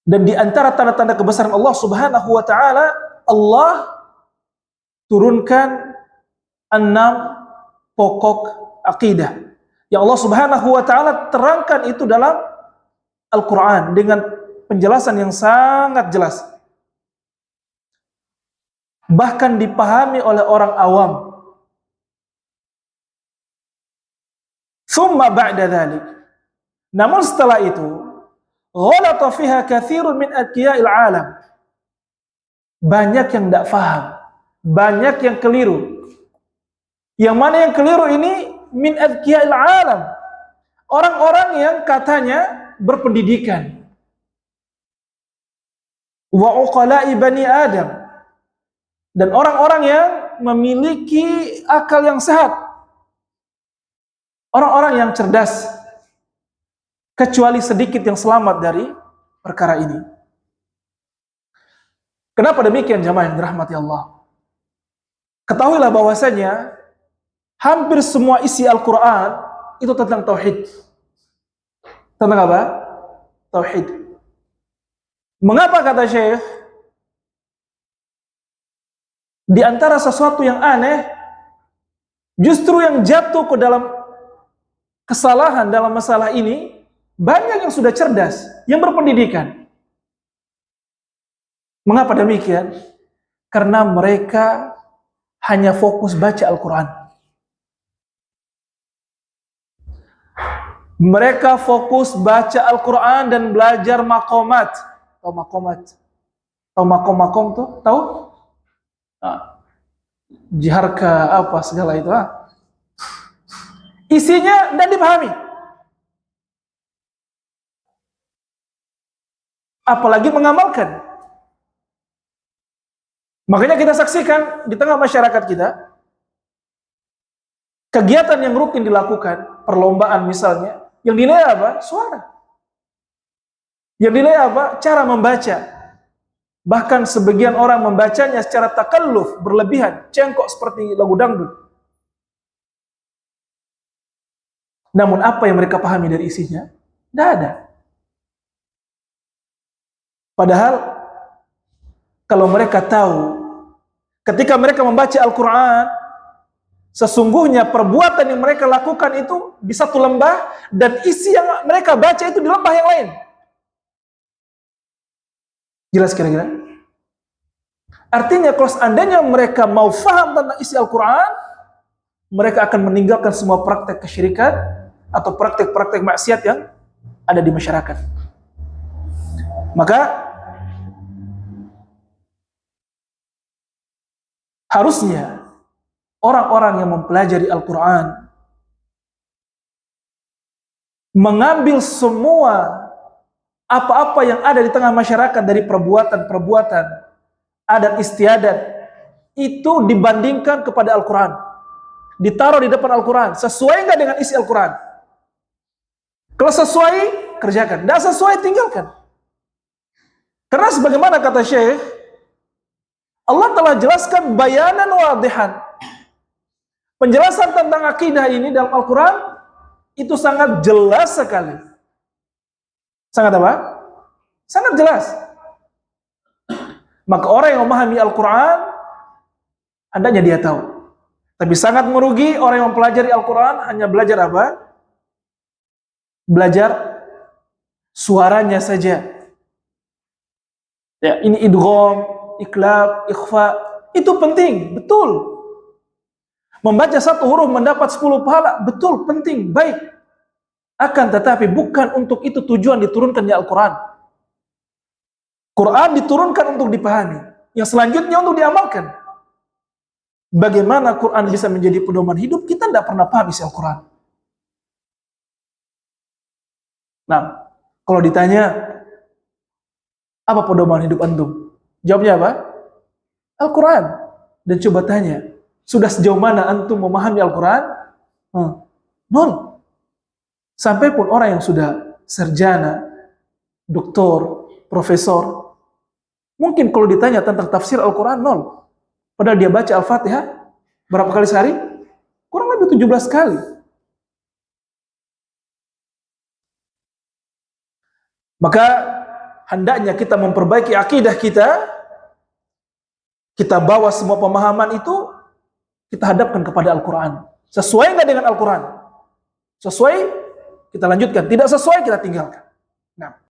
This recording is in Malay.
Dan di antara tanda-tanda kebesaran Allah Subhanahu wa taala, Allah turunkan 6 pokok akidah yang Allah Subhanahu wa taala terangkan itu dalam Al-Qur'an dengan penjelasan yang sangat jelas. Bahkan dipahami oleh orang awam. Tsumma ba'da dzalik. Namun setelah itu, ghalata fiha katsirun min adqiya'il alam. Banyak yang tidak faham, banyak yang keliru. Yang mana yang keliru ini min adqiya'il alam. Orang-orang yang katanya berpendidikan. Wa uqala'i bani Adam. Dan orang-orang yang memiliki akal yang sehat. Orang-orang yang cerdas. Kecuali sedikit yang selamat dari perkara ini. Kenapa demikian jamaah yang dirahmati Allah? Ketahuilah bahwasanya hampir semua isi Al-Quran itu tentang tauhid. Tentang apa? Tauhid. Mengapa kata Syekh? Di antara sesuatu yang aneh, justru yang jatuh ke dalam kesalahan dalam masalah ini, banyak yang sudah cerdas, yang berpendidikan. Mengapa demikian? Karena mereka hanya fokus baca Al-Quran. Mereka fokus baca Al-Quran dan belajar maqamat. Tahu maqamat? Tahu makom tuh? Tahu? Jiharka apa segala itu. Isinya dan dipahami. Apalagi mengamalkan. Makanya kita saksikan di tengah masyarakat kita, kegiatan yang rutin dilakukan, perlombaan misalnya, yang dinilai apa? Suara. Yang dinilai apa? Cara membaca. Bahkan sebagian orang membacanya secara takalluf, berlebihan, cengkok seperti lagu dangdut. Namun apa yang mereka pahami dari isinya? Tidak ada. Padahal kalau mereka tahu ketika mereka membaca Al-Quran, sesungguhnya perbuatan yang mereka lakukan itu di satu lembah, dan isi yang mereka baca itu di lembah yang lain. Jelas kira-kira? Artinya kalau seandainya mereka mau faham tentang isi Al-Quran, mereka akan meninggalkan semua praktek kesyirikan atau praktek-praktek maksiat yang ada di masyarakat. Maka harusnya orang-orang yang mempelajari Al-Quran mengambil semua apa-apa yang ada di tengah masyarakat dari perbuatan-perbuatan, adat istiadat, itu dibandingkan kepada Al-Quran. Ditaruh di depan Al-Quran. Sesuai nggak dengan isi Al-Quran? Kalau sesuai, kerjakan. Tidak sesuai, tinggalkan. Karena sebagaimana kata Syekh, Allah telah jelaskan bayanan wadihan. Penjelasan tentang akidah ini dalam Al-Quran itu sangat jelas sekali. Sangat apa? Sangat jelas. Maka orang yang memahami Al-Quran, hendaknya dia tahu. Tapi sangat merugi orang yang mempelajari Al-Quran hanya belajar apa? Belajar suaranya saja. Ya, ini idgham, iqlab, ikhfa, itu penting, betul. Membaca satu huruf mendapat 10 pahala, betul, penting, baik. Akan tetapi bukan untuk itu tujuan diturunkannya Al-Quran. Quran diturunkan untuk dipahami. Yang selanjutnya untuk diamalkan. Bagaimana Quran bisa menjadi pedoman hidup? Kita tidak pernah paham isi Al-Quran. Nah, kalau ditanya, apa pedoman hidup antum? Jawabnya apa? Al-Quran. Dan coba tanya, sudah sejauh mana antum memahami Al-Quran? Nol. Sampai pun orang yang sudah sarjana, doktor, profesor, mungkin kalau ditanya tentang tafsir Al-Quran, nol. Padahal dia baca Al-Fatihah berapa kali sehari? Kurang lebih 17 kali. Maka hendaknya kita memperbaiki akidah kita, kita bawa semua pemahaman itu, kita hadapkan kepada Al-Quran. Sesuai nggak dengan Al-Quran? Sesuai, kita lanjutkan. Tidak sesuai, kita tinggalkan. Nah.